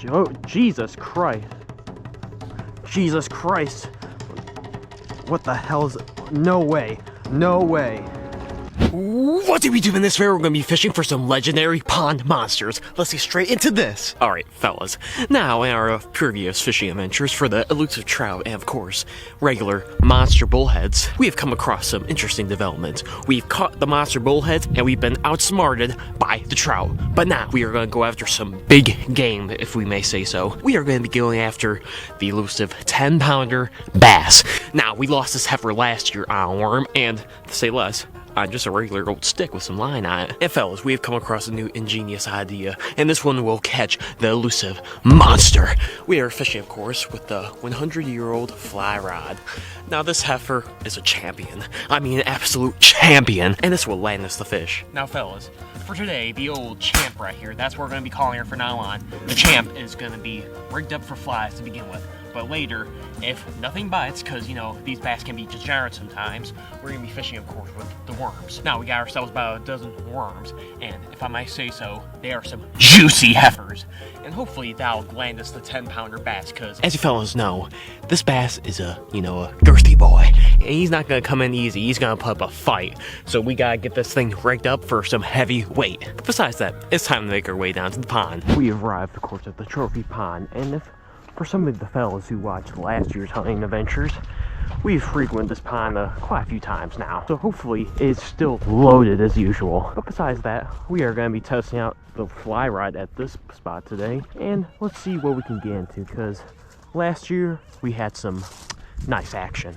Oh, Jesus Christ. Jesus Christ. What the hell is... No way. No way. What do we do in this fair? We're gonna be fishing for some legendary pond monsters. Let's get straight into this. Alright, fellas. Now, in our previous fishing adventures for the elusive trout and, of course, regular monster bullheads, we have come across some interesting developments. We've caught the monster bullheads, and we've been outsmarted by the trout. But now, we are gonna go after some big game, if we may say so. We are gonna be going after the elusive 10-pounder bass. Now, we lost this heifer last year on a worm, and, to say less, on just a regular old stick with some line on it. And fellas, we have come across a new ingenious idea, and this one will catch the elusive monster. We are fishing, of course, with the 100-year-old fly rod. Now, this heifer is a champion. I mean, an absolute champion, and this will land us the fish. Now, fellas, for today, the old champ right here, that's what we're going to be calling her from now on. The champ is going to be rigged up for flies to begin with. But later, if nothing bites, because, you know, these bass can be degenerate sometimes, we're going to be fishing, of course, with the worms. Now, we got ourselves about a dozen worms, and if I might say so, they are some juicy heifers. And hopefully that'll land us the 10-pounder bass, because, as you fellas know, this bass is a thirsty boy. And he's not going to come in easy. He's going to put up a fight. So we got to get this thing rigged up for some heavy weight. But besides that, it's time to make our way down to the pond. We have arrived, of course, at the trophy pond, and if for some of the fellas who watched last year's hunting adventures, we've frequented this pond quite a few times now, so hopefully it's still loaded as usual. But besides that, we are going to be testing out the fly rod at this spot today, and let's see what we can get into, because last year we had some nice action.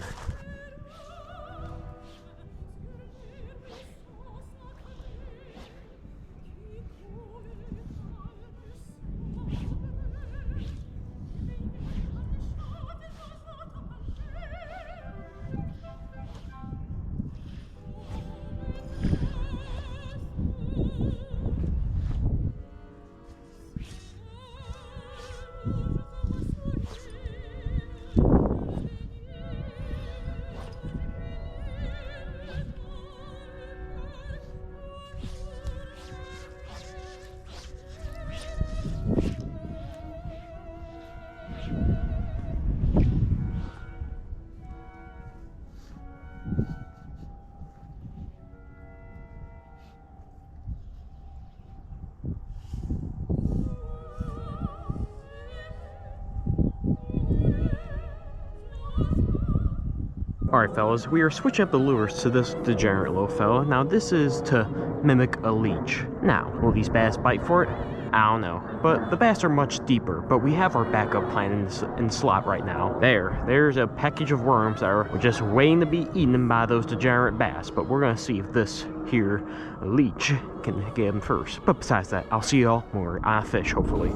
Alright fellas, we are switching up the lures to this degenerate little fella. Now this is to mimic a leech. Now, will these bass bite for it? I don't know. But the bass are much deeper, but we have our backup plan in slot right now. There's a package of worms that are just waiting to be eaten by those degenerate bass, but we're gonna see if this here leech can get them first. But besides that, I'll see y'all when we're on a fish, hopefully.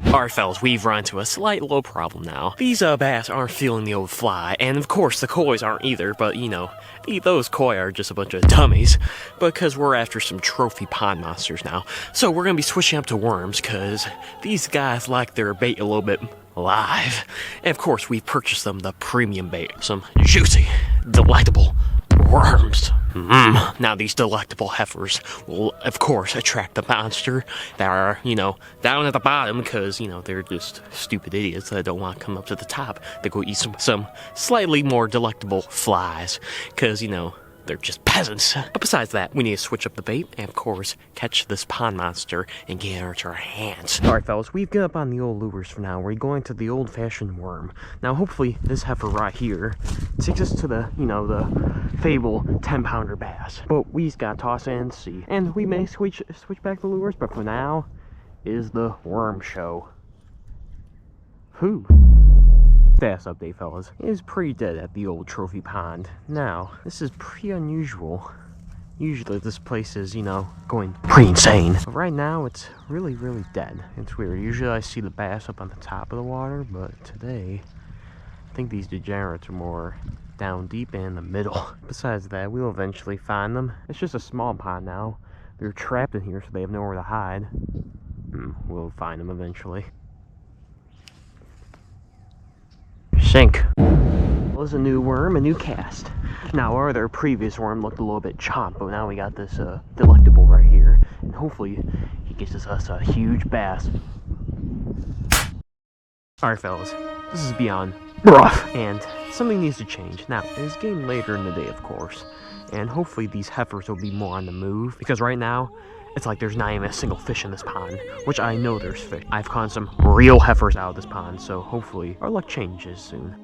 Alright fellas, we've run into a slight little problem now. These bass aren't feeling the old fly, and of course the kois aren't either, but you know, those koi are just a bunch of dummies, because we're after some trophy pond monsters now. So we're gonna be switching up to worms, because these guys like their bait a little bit live. And of course we've purchased them the premium bait, some juicy, delectable worms. Now these delectable heifers will of course attract the monster that are, down at the bottom, because, they're just stupid idiots that don't want to come up to the top. They go eat some slightly more delectable flies, because, they're just peasants. But besides that, we need to switch up the bait and, of course, catch this pond monster and get it into our hands. Alright, fellas, we've given up on the old lures for now. We're going to the old-fashioned worm. Now, hopefully, this heifer right here takes us to the, the fable 10-pounder bass. But we just gotta toss it and see. And we may switch back the lures, but for now, is the worm show. Whew. Status update, fellas. It is pretty dead at the old trophy pond. Now, this is pretty unusual. Usually this place is, going pretty insane. But right now, it's really, really dead. It's weird. Usually I see the bass up on the top of the water, but today, I think these degenerates are more down deep in the middle. Besides that, we'll eventually find them. It's just a small pond now. They're trapped in here, so they have nowhere to hide. We'll find them eventually. Sink. Well, it's a new worm, a new cast. Now, our other previous worm looked a little bit chopped, but now we got this delectable right here. And hopefully, he gets us a huge bass. Alright, fellas, this is beyond rough, and something needs to change. Now, it's getting later in the day, of course, and hopefully these heifers will be more on the move, because right now, it's like there's not even a single fish in this pond, which I know there's fish. I've caught some real heifers out of this pond, so hopefully our luck changes soon.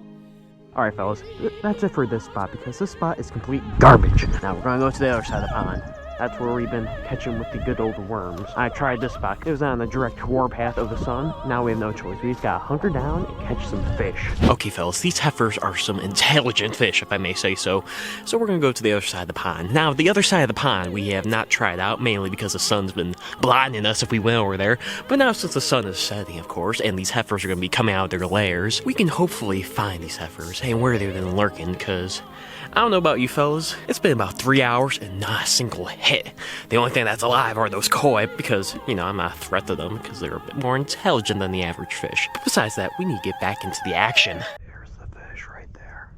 Alright, fellas, that's it for this spot, because this spot is complete garbage. Now, we're gonna go to the other side of the pond. That's where we've been catching with the good old worms. I tried this spot. It was on the direct warpath of the sun. Now we have no choice. We just gotta hunker down and catch some fish. Okay, fellas, these heifers are some intelligent fish, if I may say so. So we're gonna go to the other side of the pond. Now, the other side of the pond we have not tried out, mainly because the sun's been blinding us if we went over there. But now, since the sun is setting, of course, and these heifers are gonna be coming out of their lairs, we can hopefully find these heifers and where they've been lurking, because I don't know about you fellas, it's been about 3 hours and not a single hit. The only thing that's alive are those koi, because, you know, I'm not a threat to them, because they're a bit more intelligent than the average fish. But besides that, we need to get back into the action. There's the fish right there.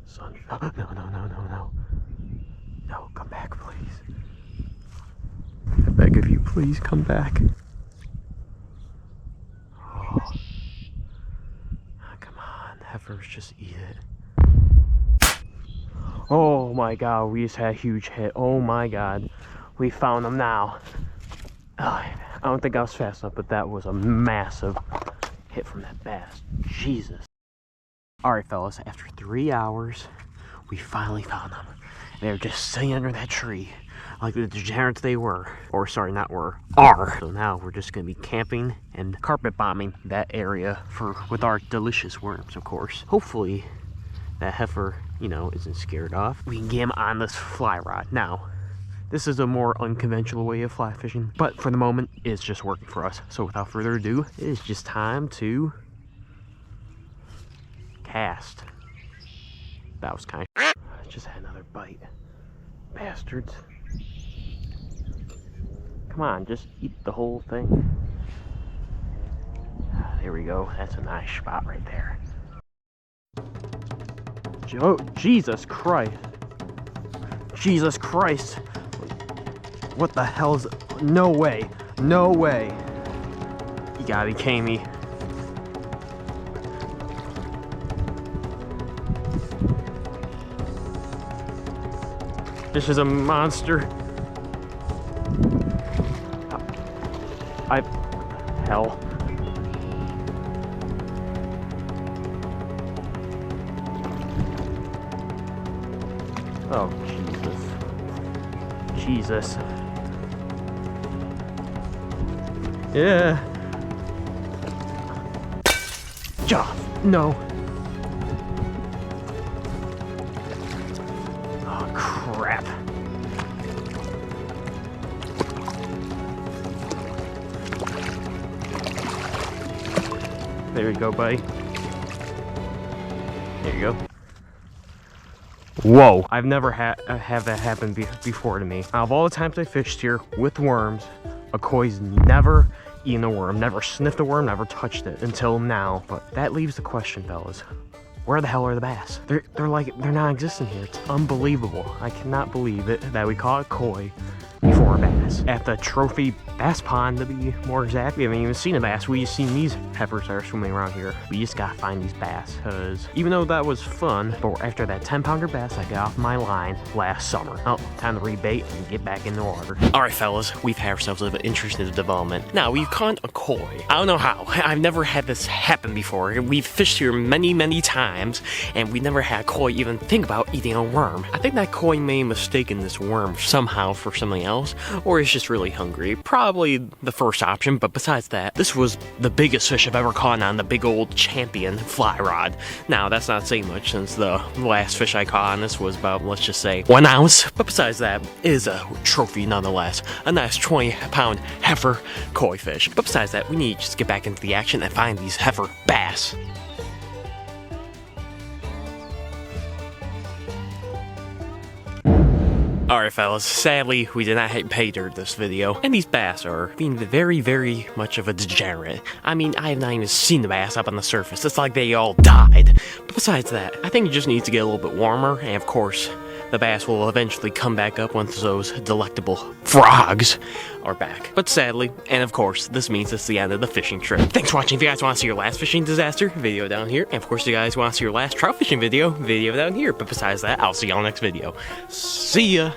Sun. No. No, come back, please. I beg of you, please come back. Oh. Come on, heifers, just eat it. Oh my god, we just had a huge hit. Oh my god. We found them now. I don't think I was fast enough, but that was a massive hit from that bass. Jesus. Alright, fellas, after 3 hours, we finally found them. They were just sitting under that tree, like the degenerates they were. Or, sorry, not were, are. So now we're just gonna be camping and carpet bombing that area with our delicious worms, of course. Hopefully, that heifer, you know, isn't scared off. We can get him on this fly rod. Now, this is a more unconventional way of fly fishing, but for the moment, it's just working for us. So without further ado, it is just time to cast. That was kind of... I just had another bite. Bastards. Come on, just eat the whole thing. There we go. That's a nice spot right there. Oh, Jesus Christ. Jesus Christ. What the hell's... No way. No way. You gotta be kidding me. This is a monster. Hell. Oh, Jesus. Yeah. No. Oh, crap. There you go, buddy. There you go. Whoa, I've never have that happen before to me. Out of all the times I fished here with worms, a koi's never eaten a worm, never sniffed a worm, never touched it until now. But that leaves the question, fellas. Where the hell are the bass? They're non-existent here. It's unbelievable. I cannot believe it that we caught a koi before a bass. At the trophy bass pond, to be more exact. We haven't even seen a bass. We've seen these heifers that are swimming around here. We just gotta find these bass, because even though that was fun, but after that 10-pounder bass I got off my line last summer. Oh, time to rebait and get back in the water. Alright fellas, we've had ourselves an interesting development. Now, we've caught a koi. I don't know how. I've never had this happen before. We've fished here many times, and we never had a koi even think about eating a worm. I think that koi may have mistaken this worm somehow for something else, or is just really hungry. Probably the first option, but besides that, this was the biggest fish I've ever caught on the big old champion fly rod. Now, that's not saying much, since the last fish I caught on this was about, let's just say, 1 ounce. But besides that, it is a trophy nonetheless. A nice 20-pound heifer koi fish. But besides that, we need to just get back into the action and find these heifer bass. Alright Alright fellas, sadly we did not hit pay dirt this video, and these bass are being very, very much of a degenerate. I mean, I have not even seen the bass up on the surface. It's like they all died. But besides that, I think it just needs to get a little bit warmer, and of course, the bass will eventually come back up once those delectable frogs are back. But sadly, and of course, this means it's the end of the fishing trip. Thanks for watching. If you guys want to see your last fishing disaster, video down here. And of course, if you guys want to see your last trout fishing video down here. But besides that, I'll see y'all next video. See ya!